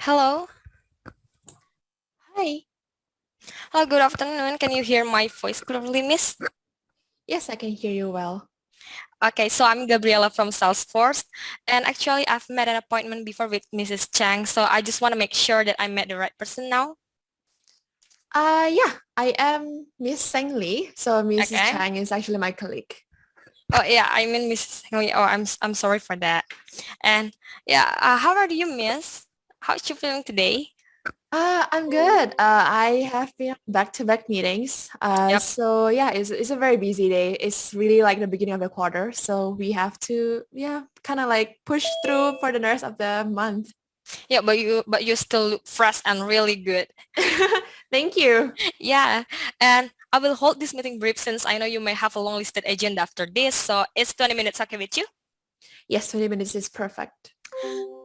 Hello. Hi. Hello, good afternoon. Can you hear my voice clearly, Miss? Yes, I can hear you well. Okay, so I'm Gabriella from Salesforce, and actually I've met an appointment before with Mrs. Chang, so I just want to make sure that I met the right person now. Yeah, I am Miss Sang Lee. So Mrs. Okay. Chang is actually my colleague. Oh yeah, I mean Mrs. Henley. Oh, I'm sorry for that. And yeah, how are you, Miss? How's you feeling today? I'm good. I have been back-to-back meetings. Yep. So yeah, it's a very busy day. It's really like the beginning of the quarter. So we have to, yeah, kind of like push through for the rest of the month. Yeah, but you still look fresh and really good. Thank you. Yeah, and I will hold this meeting brief since I know you may have a long listed agenda after this, so it's 20 minutes okay with you? Yes, 20 minutes is perfect.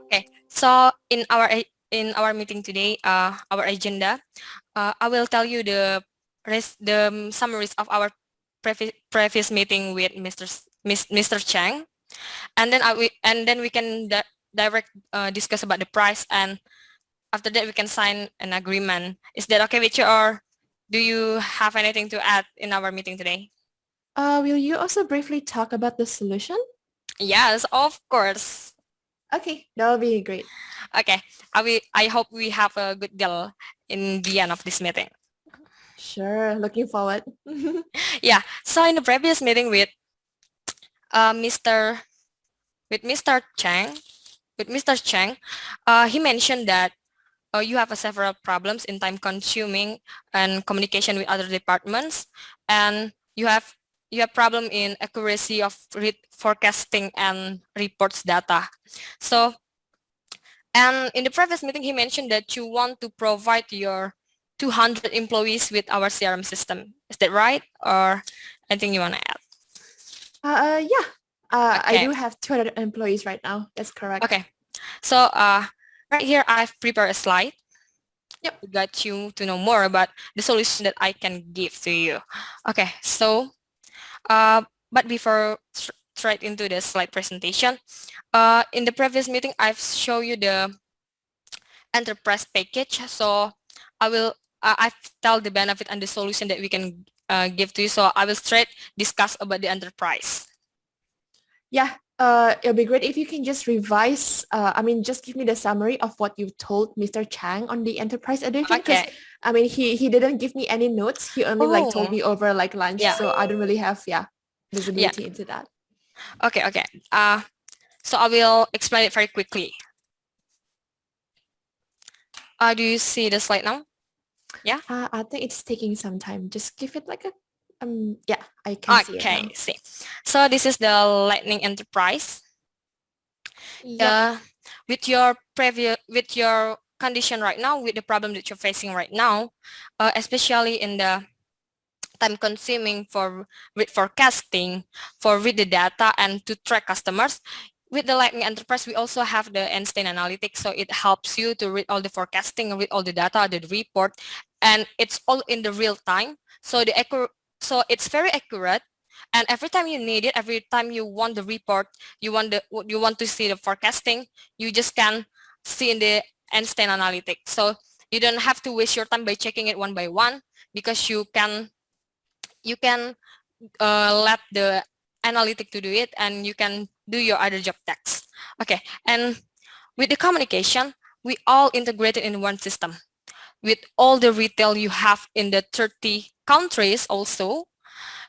Okay, so in our meeting today, our agenda, I will tell you the summaries of our previous meeting with Mr. Chang, and then we can direct discuss about the price, and after that we can sign an agreement. Is that okay with you, or do you have anything to add in our meeting today? Will you also briefly talk about the solution? Yes, of course. Okay, that'll be great. Okay, I hope we have a good deal in the end of this meeting. Sure, looking forward. Yeah, so in the previous meeting with uh, Mr. with Mr. Chang, he mentioned that you have several problems in time consuming and communication with other departments, and you have problem in accuracy of forecasting and reports data. So, and in the previous meeting, he mentioned that you want to provide your 200 employees with our CRM system. Is that right? Or anything you want to add? Yeah. I Okay. do have 200 employees right now. That's correct. Okay. So, right here, I've prepared a slide Yep. to get you to know more about the solution that I can give to you. Okay. So, but before straight into the slide presentation, in the previous meeting, I've shown you the enterprise package. So I tell the benefit and the solution that we can give to you. So I will straight discuss about the enterprise. Yeah. It'll be great if you can just revise, just give me the summary of what you told Mr. Chang on the enterprise edition, because Okay. he didn't give me any notes. He only like told Oh, me over like lunch, yeah, so I don't really have, yeah. visibility into that. Okay, okay. So I will explain it very quickly. Do you see the slide now? Yeah. I think it's taking some time. Just give it like a, yeah, I can see it Okay. now. See. So this is the Lightning Enterprise. Yep. uh, with your condition right now, with the problem that you're facing right now, especially in the time consuming for with forecasting, for read the data and to track customers. With the Lightning Enterprise, we also have the Einstein Analytics, so it helps you to read all the forecasting, read all the data, the report, and it's all in the real time. So it's very accurate, and every time you need it, every time you want the report, you want to see the forecasting, you just can see in the Einstein Analytics. So you don't have to waste your time by checking it one by one, because you can let the analytic to do it, and you can do your other job tasks. Okay, and with the communication, we all integrated in one system with all the retail you have in the 30 countries also.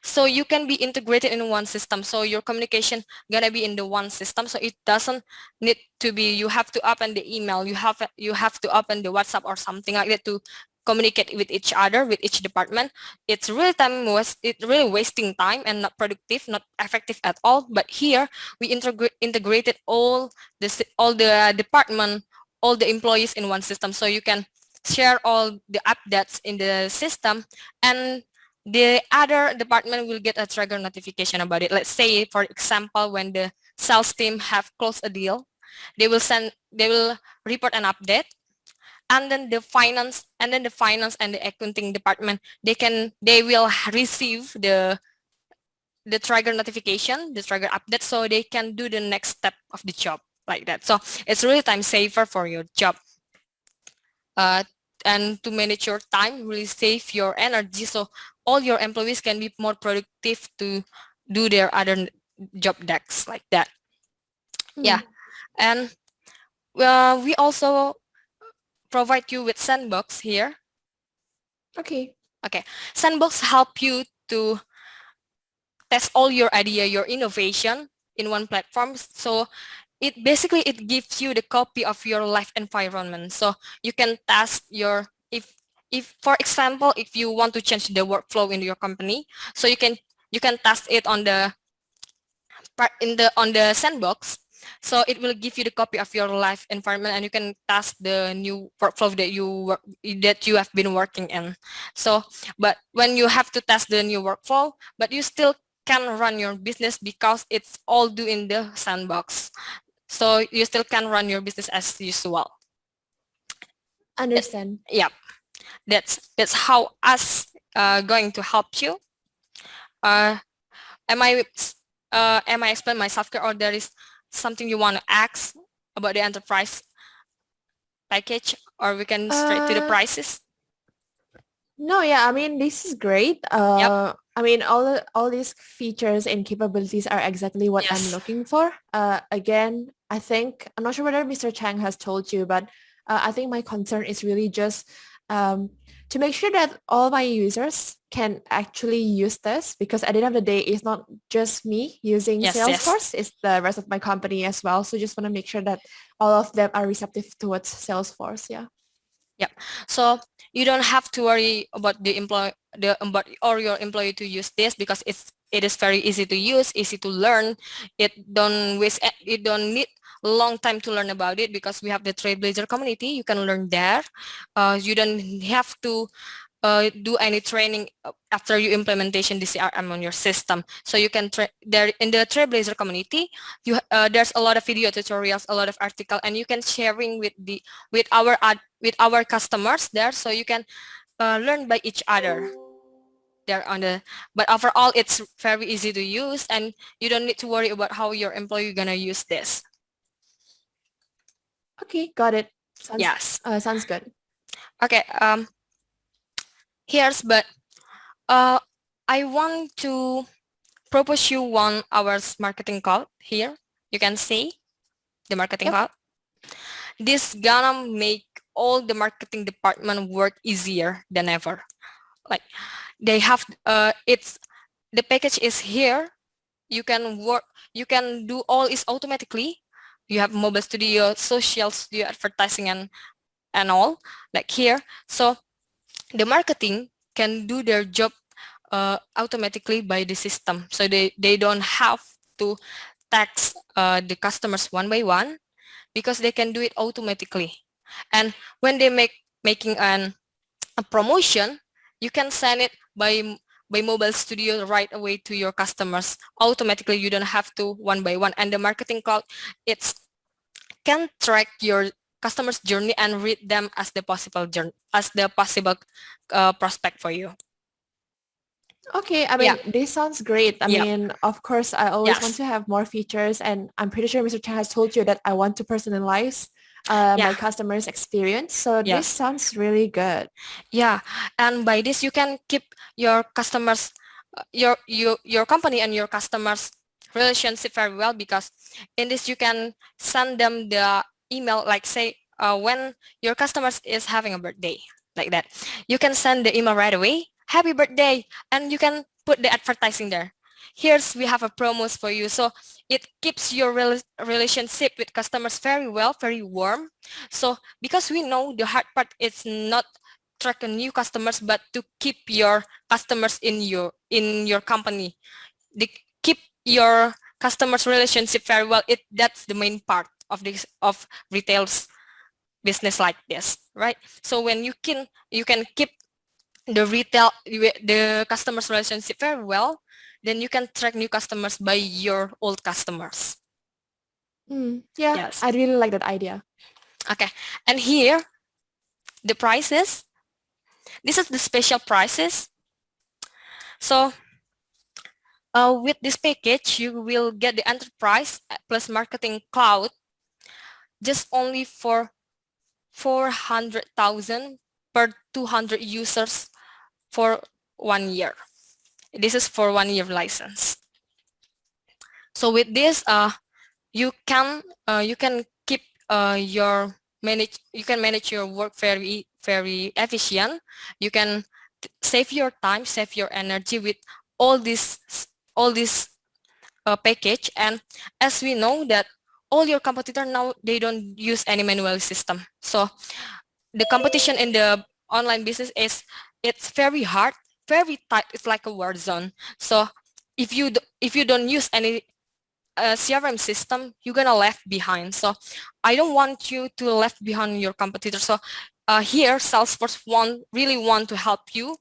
So you can be integrated in one system, so your communication gonna be in the one system, so it doesn't need to be you have to open the email, you have to open the WhatsApp or something like that to communicate with each other, with each department. It's really wasting time and not productive, not effective at all. But here we integrated all the department, all the employees in one system, so you can share all the updates in the system, and the other department will get a trigger notification about it. Let's say, for example, when the sales team have closed a deal, they will report an update, and then the finance and the accounting department, they will receive the trigger notification, the trigger update, so they can do the next step of the job like that. So it's really time saver for your job. and to manage your time, really save your energy, so all your employees can be more productive to do their other job decks like that. Yeah, and we also provide you with sandbox here. Okay. Okay, sandbox help you to test all your idea, your innovation in one platform. So it gives you the copy of your live environment. So you can test your, if for example, if you want to change the workflow in your company, so you can test it on the on the sandbox. So it will give you the copy of your live environment, and you can test the new workflow that you have been working in. So, but when you have to test the new workflow, but you still can run your business because it's all do in the sandbox. So you still can run your business as usual. Understand. Yeah, that's how us going to help you. Uh, am I explain myself clear, or there is something you want to ask about the enterprise package, or we can straight to the Uh, prices? no, yeah, I mean, this is great. Yep. I mean, all these features and capabilities are exactly what I'm Yes. looking for. Again, I think, I'm not sure whether Mr. Chang has told you, but I think my concern is really just um, to make sure that all my users can actually use this, because at the end of the day, it's not just me using Yes. Yes. Salesforce, it's the rest of my company as well. So just want to make sure that all of them are receptive towards Salesforce. Yeah. Yep. So you don't have to worry about about or your employee to use this, because it is very easy to use, easy to learn. It don't need long time to learn about it, because we have the Trailblazer community. You can learn there. You don't have to do any training after you implementation the CRM on your system. So you can there in the Trailblazer community. There's a lot of video tutorials, a lot of article, and you can sharing with our customers there. So you can learn by each other there on the. But overall, it's very easy to use, and you don't need to worry about how your employee gonna use this. Okay, got it. Yes. Sounds good. Okay. But uh, I want to propose you 1 hour's marketing call here. You can see the marketing Yep. call. This gonna make all the marketing department work easier than ever. Like they have it's the package is here. You can work, you can do all is automatically. You have mobile studio, social studio, advertising, and all like here. So the marketing can do their job automatically by the system. So they don't have to tax the customers one by one, because they can do it automatically. And when they making a promotion, you can send it by mobile studio right away to your customers automatically. You don't have to one by one. And the marketing cloud, it's can track your customers journey and read them as the possible journey, as the possible prospect for you. Okay, I Yeah. mean, this sounds great. I Yeah. mean, of course, I always want Yes. to have more features, and I'm pretty sure Mr. Chang has told you that I want to personalize Yeah. my customers' experience. So this Yes. sounds really good. Yeah, and by this you can keep your customers, your company and your customers relationship very well, because in this you can send them the email, like say when your customers is having a birthday, like that. You can send the email right away, happy birthday, and you can put the advertising there. Here's we have a promos for you. So it keeps your relationship with customers very well, very warm. So because we know the hard part is not attract new customers, but to keep your customers in your company. They keep your customers relationship very well. That's the main part of this of retail's business like this, right? So when you can keep the customers relationship very well, then you can track new customers by your old customers. Yeah, Yes. I really like that idea. Okay. And here the prices. This is the special prices. So with this package, you will get the enterprise plus marketing cloud just only for 400,000 per 200 users for 1 year. This is for 1 year license. So with this, you can keep you can manage your work very efficient. You can save your time, save your energy with all this all this package. And as we know that all your competitor now, they don't use any manual system. So the competition in the online business it's very hard, very tight. It's like a war zone. So if you don't use any CRM system, you're gonna left behind. So I don't want you to left behind your competitor. So here Salesforce really want to help you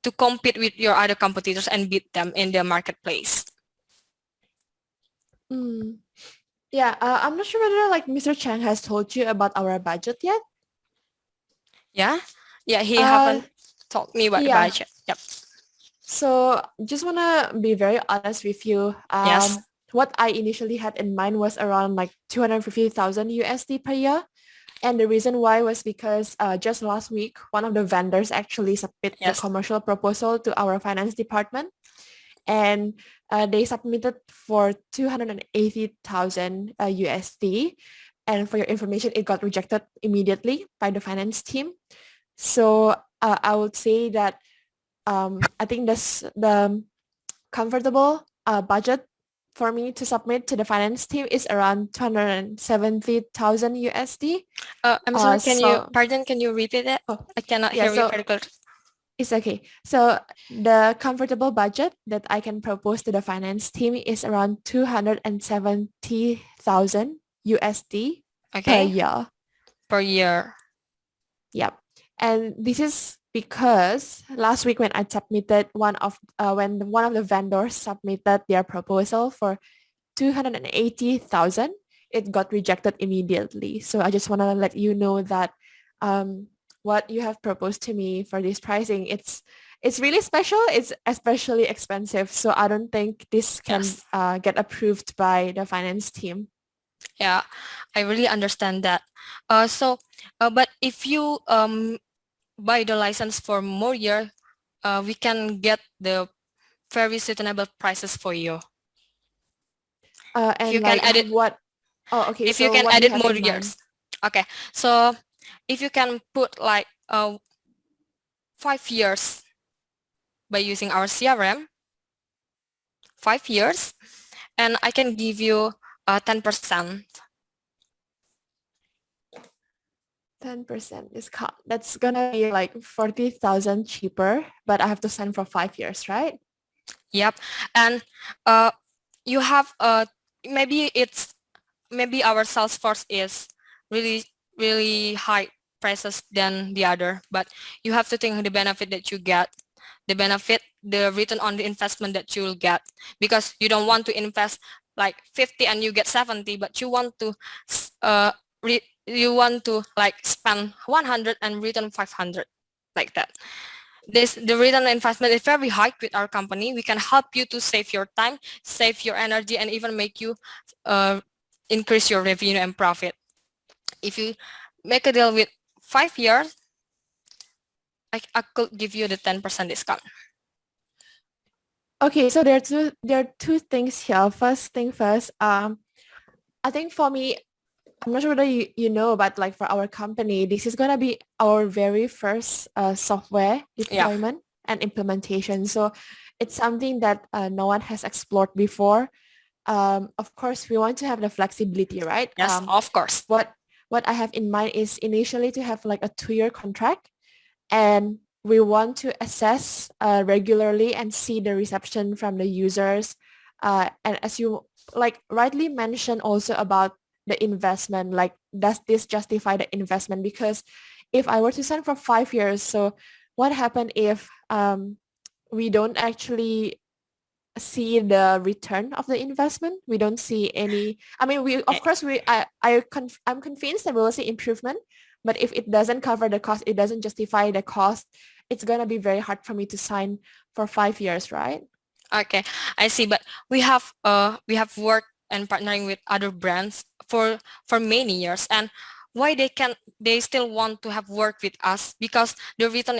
to compete with your other competitors and beat them in the marketplace. Yeah, I'm not sure whether like Mr. Chang has told you about our budget yet. Yeah, he Uh, haven't told me about the yeah. budget. Yep. So just wanna be very honest with you. Yes. What I initially had in mind was around like 250,000 USD per year. And the reason why was because just last week, one of the vendors actually submitted the Yes. commercial proposal to our finance department. And they submitted for 280,000 USD. And for your information, it got rejected immediately by the finance team. So I would say that I think that's the comfortable budget for me to submit to the finance team is around 270,000 USD. I'm sorry, So, can you repeat it? oh, I cannot yeah, hear you so very clear. it's okay. So the comfortable budget that I can propose to the finance team is around 270,000 USD per Okay, year. per year. Yep. And this is because last week when I submitted when one of the vendors submitted their proposal for 280,000, it got rejected immediately. So I just want to let you know that what you have proposed to me for this pricing, it's really special. It's especially expensive. So I don't think this can Yes. get approved by the finance team. Yeah, I really understand that. But if you buy the license for more year, we can get the very sustainable prices for you. If you And can like edit, what? Oh, okay. if you So can what do you edit have more in mind? years. Okay, so if you can put like 5 years by using our CRM, 5 years, and I can give you 10%. 10% discount. That's gonna be like 40,000 cheaper, but I have to sign for 5 years, right? Yep, and uh, you have maybe our sales force is really really high prices than the other, but you have to think the benefit that you get, the return on the investment that you will get, because you don't want to invest like 50 and you get 70, but you want to like spend 100 and return 500, like that. The return on investment is very high with our company. We can help you to save your time, save your energy, and even make you uh, increase your revenue and profit. If you make a deal with 5 years, I could give you the 10% discount. Okay, so there are two things here. First thing first, I think for me, I'm not sure whether you know, but like for our company, this is gonna be our very first software Yeah. deployment and implementation. So it's something that no one has explored before. Of course, we want to have the flexibility, right? Yes, of course. What I have in mind is initially to have like a 2-year contract, and we want to assess regularly and see the reception from the users. And as you like rightly mentioned also about the investment, like does this justify the investment? Because if I were to sign for 5 years, so what happened if we don't actually see the return of the investment? We don't see any. I mean, we of Eh, course I'm convinced that we will see improvement, but if it doesn't cover the cost, it doesn't justify the cost, it's gonna be very hard for me to sign for 5 years, right? Okay, I see. But we have worked and partnering with other brands for many years, and why they still want to have work with us, because the return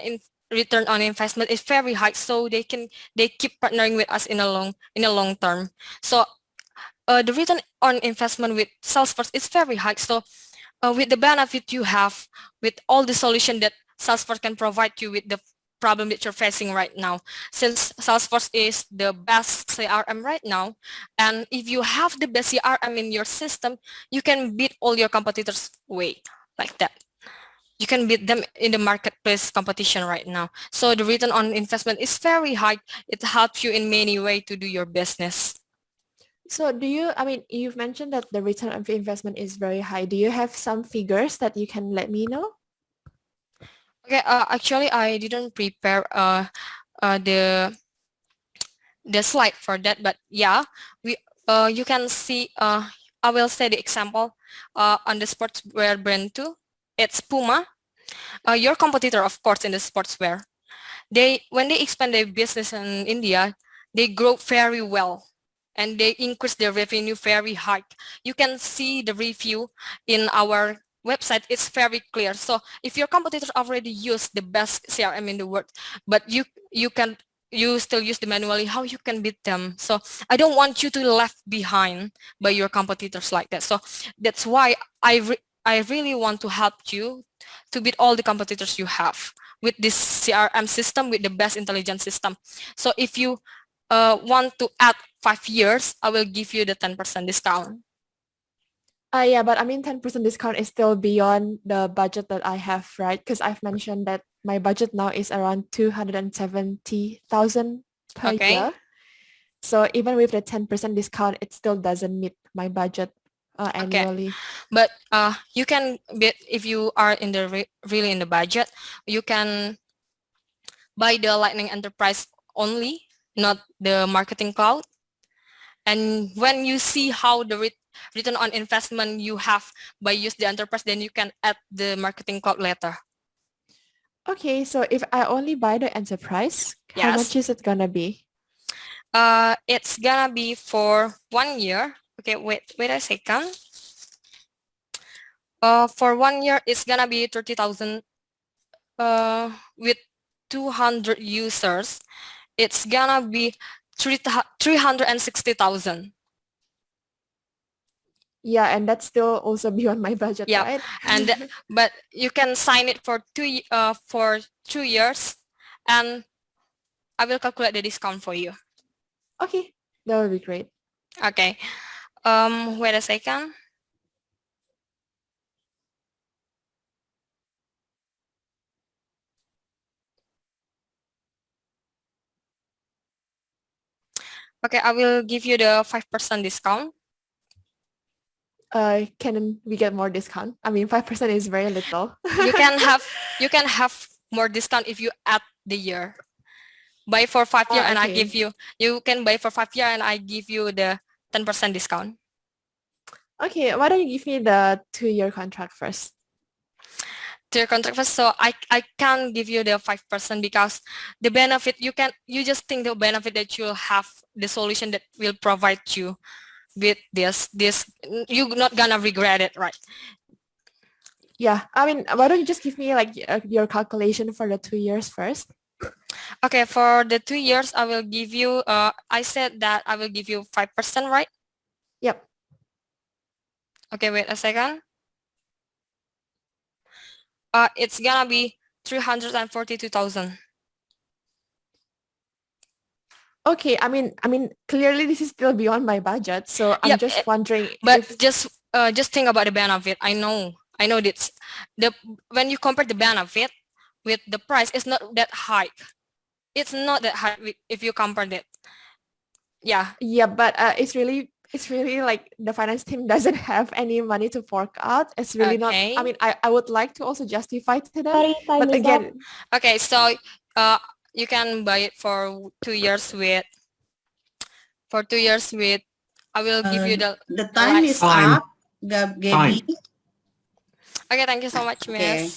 on investment is very high, so they keep partnering with us in a long term. So the return on investment with Salesforce is very high. So with the benefit you have, with all the solution that Salesforce can provide you with the problem that you're facing right now, since Salesforce is the best CRM right now, and if you have the best CRM in your system, you can beat all your competitors way like that. You can beat them in the marketplace competition right now. So the return on investment is very high. It helps you in many ways to do your business. So you've mentioned that the return on investment is very high. Do you have some figures that you can let me know? Okay, actually, I didn't prepare the slide for that, but yeah, you can see. I will say the example on the sportswear brand too. It's Puma, your competitor, of course, in the sportswear. When they expand their business in India, they grow very well and they increase their revenue very high. You can see the review in our website. It's very clear. So if your competitors already use the best CRM in the world, but you still use the manually, how you can beat them? So I don't want you to left behind by your competitors like that. So that's why I really want to help you to beat all the competitors you have with this CRM system, with the best intelligence system. So if you want to add 5 years, I will give you the 10% discount. Yeah, but 10% discount is still beyond the budget that I have, right? Because I've mentioned that my budget now is around 270,000 per Okay. year. So even with the 10% discount, it still doesn't meet my budget annually. But you can bid, if you are in the really in the budget, you can buy the Lightning Enterprise only, not the Marketing Cloud. And when you see how the return on investment you have by use the enterprise, then you can add the Marketing Cloud later. Okay, so if I only buy the enterprise, how much is it gonna be? It's gonna be for 1 year. Okay, wait a second. For 1 year, it's gonna be 30,000. With 200 users, it's gonna be 360,000. Yeah, and that's still also beyond my budget, Yeah, right? and but you can sign it for 2 years, and I will calculate the discount for you. Okay, that would be great. Okay. Wait a second. Okay, I will give you the 5% discount. Can we get more discount? 5% is very little. You can have more discount if you add the year. Buy for 5 year and I Okay. give you can buy for 5 year and I give you the 10% discount. Okay, why don't you give me the 2-year contract first? To your contract first, so I can't give you the 5% because the benefit you just think the benefit that you'll have, the solution that will provide you with this you're not gonna regret it, right? Yeah, why don't you just give me like your calculation for the 2 years first? Okay, for the 2 years, I will give you, I said that I will give you 5%, right? Yep. Okay, wait a second. It's gonna be 342,000. Okay, clearly this is still beyond my budget, so I'm just wondering but if... just think about the benefit. I know this. When you compare the benefit with the price, it's not that high. It's not that high if you compare it. Yeah. Yeah, but it's really like the finance team doesn't have any money to fork out. It's really not. I would like to also justify to them. Sorry, time but is again, up. Okay, so you can buy it for 2 years with I will give you the time is time. up, Gabby. Okay, thank you so much, Miss. Okay.